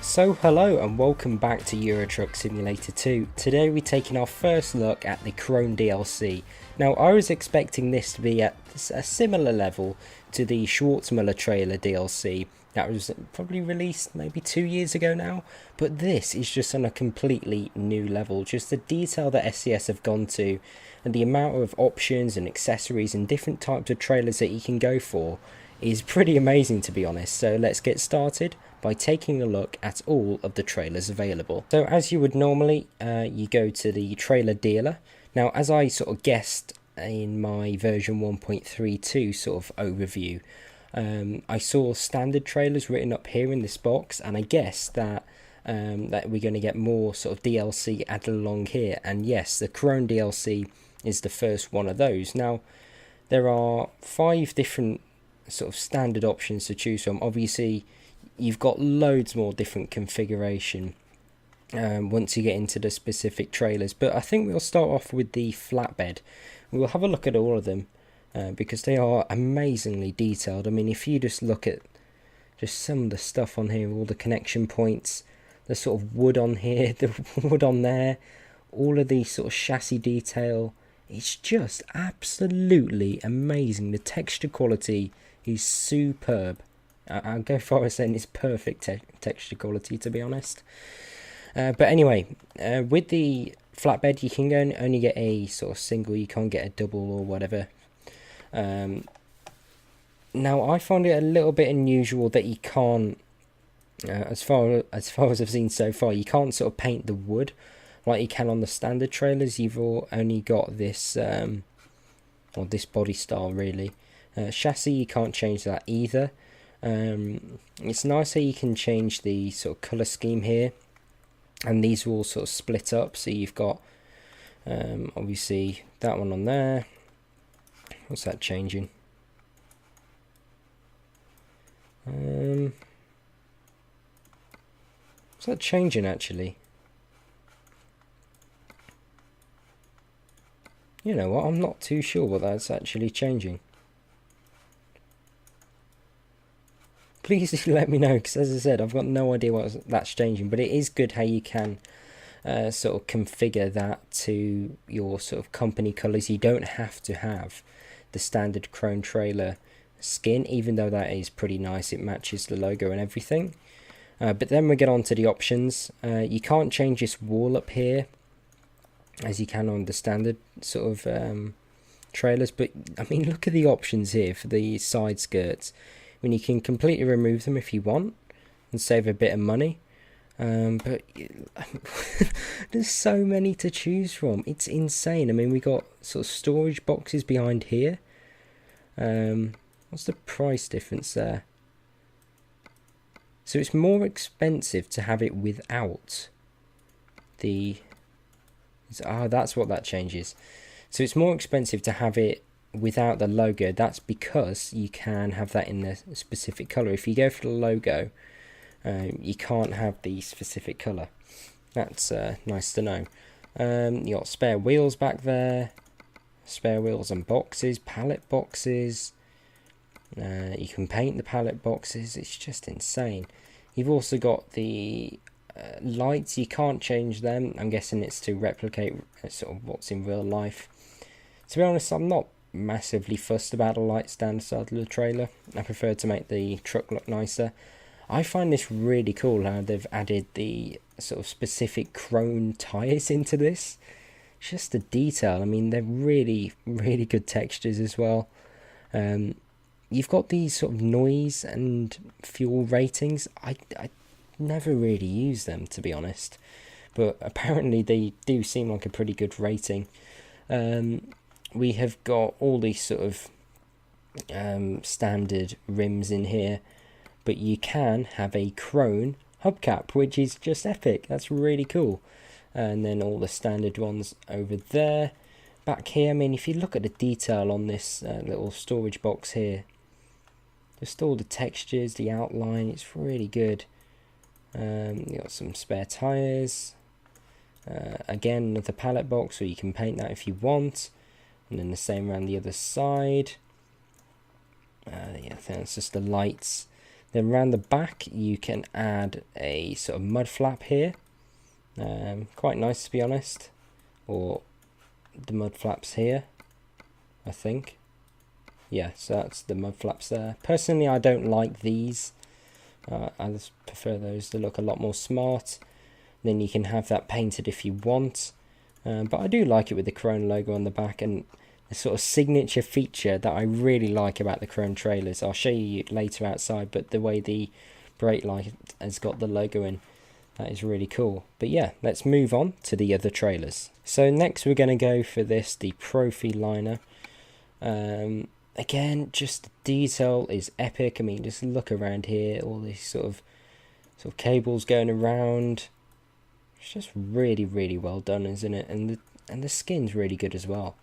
So hello and welcome back to Euro Truck Simulator 2. Today we're taking our first look at the Krone DLC. Now I was expecting this to be at a similar level to the Schwarzmüller trailer DLC that was probably released maybe 2 years ago now, but this is just on a completely new level. Just the detail that SCS have gone to and the amount of options and accessories and different types of trailers that you can go for is pretty amazing, to be honest. So let's get started by taking a look at all of the trailers available. So as you would normally, you go to the trailer dealer. Now as I sort of guessed in my version 1.32 sort of overview, I saw standard trailers written up here in this box, and I guessed that that we're going to get more sort of DLC added along here. And yes, the Krone DLC is the first one of those. Now there are 5 different sort of standard options to choose from. Obviously you've got loads more different configuration once you get into the specific trailers, but I think we'll start off with the flatbed. We'll have a look at all of them because they are amazingly detailed. I mean, if you just look at just some of the stuff on here, all the connection points, the sort of wood on here, the wood on there, all of the sort of chassis detail, it's just absolutely amazing. The texture quality is superb. I'll go far as saying it's perfect texture quality, to be honest. But anyway, with the flatbed, you can only get a sort of single. You can't get a double or whatever. Now, I find it a little bit unusual that you can't, as far as I've seen so far, you can't sort of paint the wood like you can on the standard trailers. You've only got this, or this body style really. Chassis, you can't change that either. It's nice how you can change the sort of colour scheme here, and these will all sort of split up, so you've got obviously that one on there. What's that changing? What's that changing actually? You know what, I'm not too sure what that's actually changing. Please do let me know, because as I said, I've got no idea what that's changing, but it is good how you can sort of configure that to your sort of company colours. You don't have to have the standard Krone trailer skin, even though that is pretty nice. It matches the logo and everything. But then we get on to the options. You can't change this wall up here as you can on the standard sort of trailers, but I mean, look at the options here for the side skirts. When you can completely remove them if you want and save a bit of money, but there's so many to choose from. It's insane. I mean, we got sort of storage boxes behind here. What's the price difference there? So it's more expensive to have it without the that's what that changes. So it's more expensive to have it without the logo. That's because you can have that in the specific color. If you go for the logo, you can't have the specific color. That's nice to know. You got spare wheels back there, spare wheels and boxes, pallet boxes. You can paint the pallet boxes. It's just insane. You've also got the lights. You can't change them. I'm guessing it's to replicate sort of what's in real life. To be honest, I'm not massively fussed about a light stand side of the trailer. I prefer to make the truck look nicer. I find this really cool how they've added the sort of specific Krone tyres into this. Just the detail. I mean, they're really good textures as well. You've got these sort of noise and fuel ratings. I never really use them, to be honest, but apparently they do seem like a pretty good rating. We have got all these sort of standard rims in here, but you can have a Krone hubcap, which is just epic. That's really cool. And then all the standard ones over there. Back here, I mean, if you look at the detail on this little storage box here, just all the textures, the outline, it's really good. You got some spare tyres. Again, another pallet box, so you can paint that if you want. And then the same around the other side. Yeah, I think it's just the lights. Then around the back you can add a sort of mud flap here, quite nice to be honest, or the mud flaps here, I think. Yeah, so that's the mud flaps there. Personally, I don't like these. I just prefer those. They look a lot more smart. Then you can have that painted if you want. But I do like it with the Krone logo on the back, and the sort of signature feature that I really like about the Krone trailers. I'll show you later outside, but the way the brake light has got the logo in, that is really cool. But yeah, let's move on to the other trailers. So next we're going to go for this, the Profi liner. Again, just the detail is epic. I mean, just look around here, all these sort of cables going around. It's just really, really well done, isn't it? And the skin's really good as well.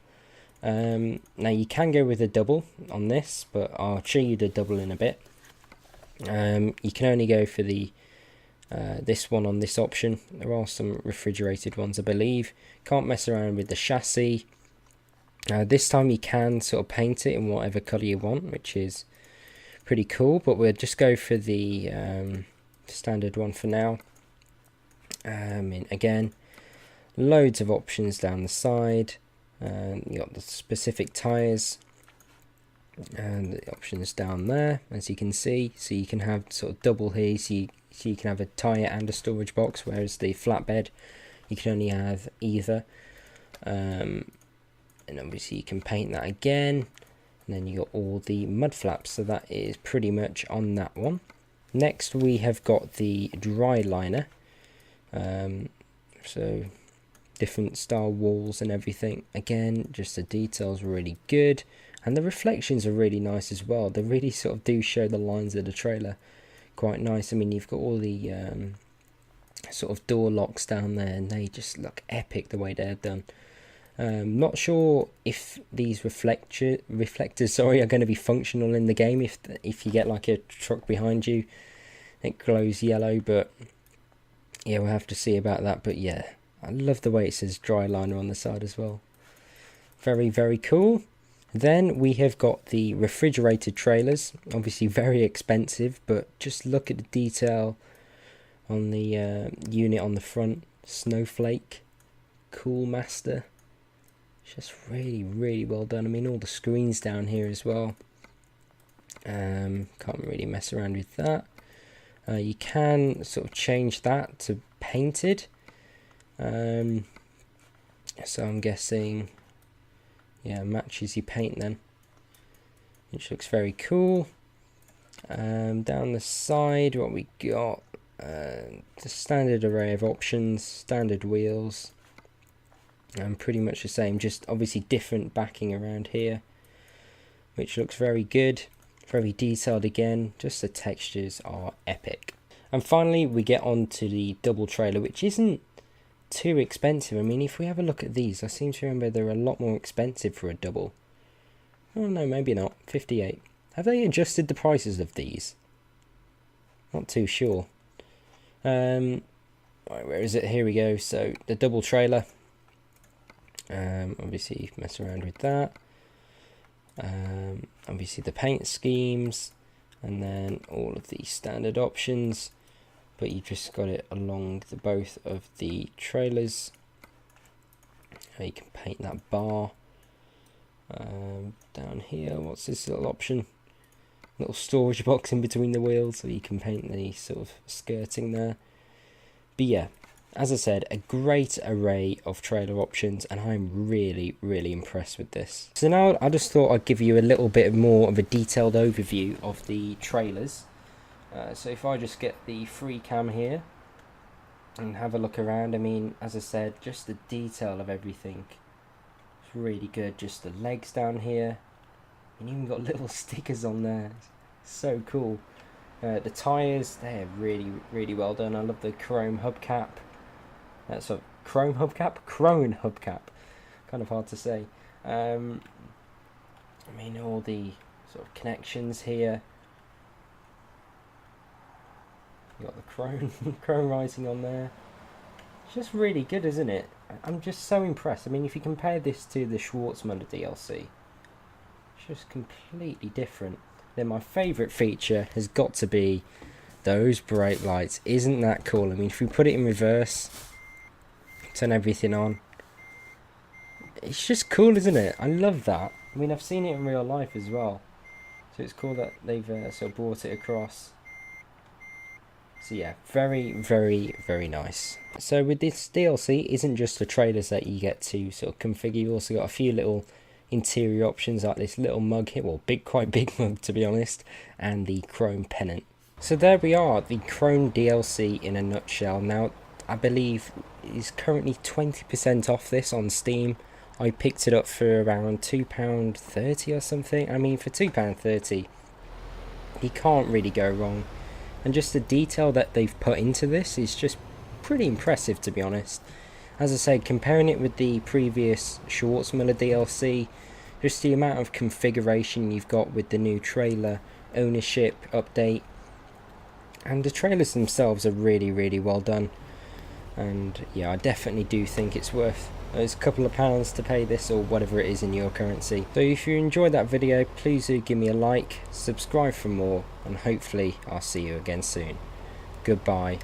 Now you can go with a double on this, but I'll show you the double in a bit. You can only go for the this one on this option. There are some refrigerated ones, I believe. Can't mess around with the chassis. This time you can sort of paint it in whatever colour you want, which is pretty cool, but we'll just go for the standard one for now. And again, loads of options down the side. You got the specific tyres and the options down there, as you can see. So you can have sort of double here, so you can have a tyre and a storage box, whereas the flatbed you can only have either. And obviously you can paint that again, and then you got all the mud flaps, so that is pretty much on that one. Next we have got the dry liner, so different style walls and everything. Again, just the details are really good, and the reflections are really nice as well. They really sort of do show the lines of the trailer quite nice. I mean, you've got all the sort of door locks down there, and they just look epic the way they're done. Not sure if these reflectors are going to be functional in the game. If you get like a truck behind you, it glows yellow, but yeah, we'll have to see about that. But yeah, I love the way it says dry liner on the side as well. Very, very cool. Then we have got the refrigerated trailers. Obviously very expensive, but just look at the detail on the unit on the front. Snowflake, Cool Master. Just really, really well done. I mean, all the screens down here as well. Can't really mess around with that. You can sort of change that to painted. So I'm guessing, yeah, matches your paint then, which looks very cool. Down the side, what we got, the standard array of options, standard wheels. Pretty much the same, just obviously different backing around here, which looks very good, very detailed again. Just the textures are epic. And finally we get on to the double trailer, which isn't too expensive. I mean, if we have a look at these, I seem to remember they're a lot more expensive for a double. Oh no, maybe not. 58. Have they adjusted the prices of these? Not too sure. Right, where is it? Here we go. So the double trailer. Obviously mess around with that. Obviously the paint schemes, and then all of the standard options, but you just got it along the both of the trailers. You can paint that bar down here. What's this little option? Little storage box in between the wheels, so you can paint the sort of skirting there. But yeah, as I said, a great array of trailer options, and I'm really, really impressed with this. So now I just thought I'd give you a little bit more of a detailed overview of the trailers. So if I just get the free cam here and have a look around, I mean, as I said, just the detail of everything. It's really good. Just the legs down here, and even got little stickers on there. It's so cool. The tyres, they're really, really well done. I love the chrome hubcap. That's a chrome hubcap? Krone hubcap. Kind of hard to say. I mean, all the sort of connections here. You got the Krone writing on there. It's just really good, isn't it? I'm just so impressed. I mean, if you compare this to the Schwarz Mod DLC, it's just completely different. then my favourite feature has got to be those brake lights. Isn't that cool? I mean, if we put it in reverse, turn everything on, it's just cool, isn't it? I love that. I mean, I've seen it in real life as well, so it's cool that they've sort of brought it across. So yeah, very, very, very nice. So with this DLC, it isn't just the trailers that you get to sort of configure. You also got a few little interior options like this little mug here, well, quite big mug to be honest, and the chrome pennant. So there we are, the Krone DLC in a nutshell. Now, I believe is currently 20% off this on Steam. I picked it up for around £2.30 or something. I mean, for £2.30, you can't really go wrong. And just the detail that they've put into this is just pretty impressive, to be honest. As I said, comparing it with the previous Schwarzmüller DLC, just the amount of configuration you've got with the new trailer, ownership update, and the trailers themselves are really, really well done. And yeah, I definitely do think it's worth those couple of pounds to pay this, or whatever it is in your currency. So if you enjoyed that video, please do give me a like, subscribe for more, and hopefully I'll see you again soon. Goodbye.